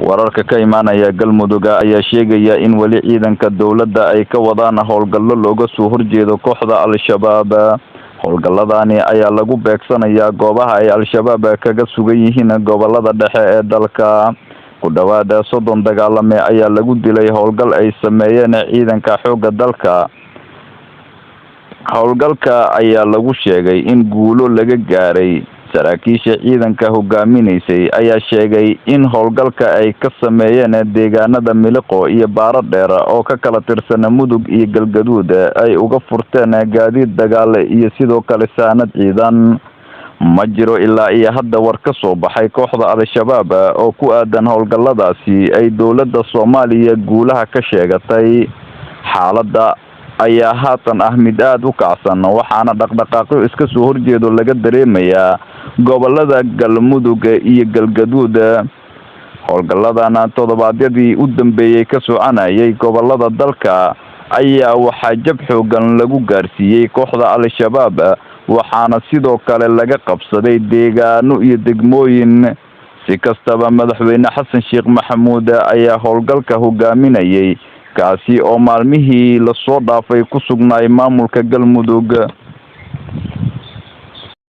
wararka ka imaanaya galmudug ayaa sheegaya in wali ciidanka dawladda ay ka wadaan howlgallo looga soo horjeedo kooxda al-shabaab. howlgalladani ayaa lagu beegsanayaa goobaha ay al-shabaab kaga sugan yihiin gobolada dhexe ee dalka. ku dhawaad 30 dagaalame ayaa lagu dilay howlgal ay sameeyeen ciidanka xoogga dalka. howlgalka ayaa lagu sheegay in guulo laga gaaray. saraakiisha ciidanka hogaaminaysay ayaa sheegay in howlgalka ay ka sameeyeen deegaanada Miliqo iyo Baaro Dheer oo ka kala tirsan Mudug iyo Galgaduud ay uga furteen gaadiid dagaal iyo sidoo kale saanad ciidan. ma jiro ilaa iyo hadda war ka soo baxay kooxda al-shabaab oo ku aadan howlgalladaasi ay dawladda Soomaaliya guulaha ka sheegatay. xaaladda ayaa haatan mid aad u kacsan waxaana dhaqdhaqaaqyo iska soo horjeedo laga dareemayaa gobolada Galmudug iyo Galgaduud. howlgalladana todobaadyadii u dambeeyay ka soconayay gobolada dalka ayaa waxaa jab xoogan lagu gaarsiiyay kooxda al-shabaab waxaana sidoo kale laga qabsaday deegaano iyo degmooyin. si kastaba madaxweyne Xasan Sheekh Maxamuud ayaa howlgalka hogaaminayay kaasi oo maalmihii la soo dhaafay ku sugnaay maamulka Galmudug.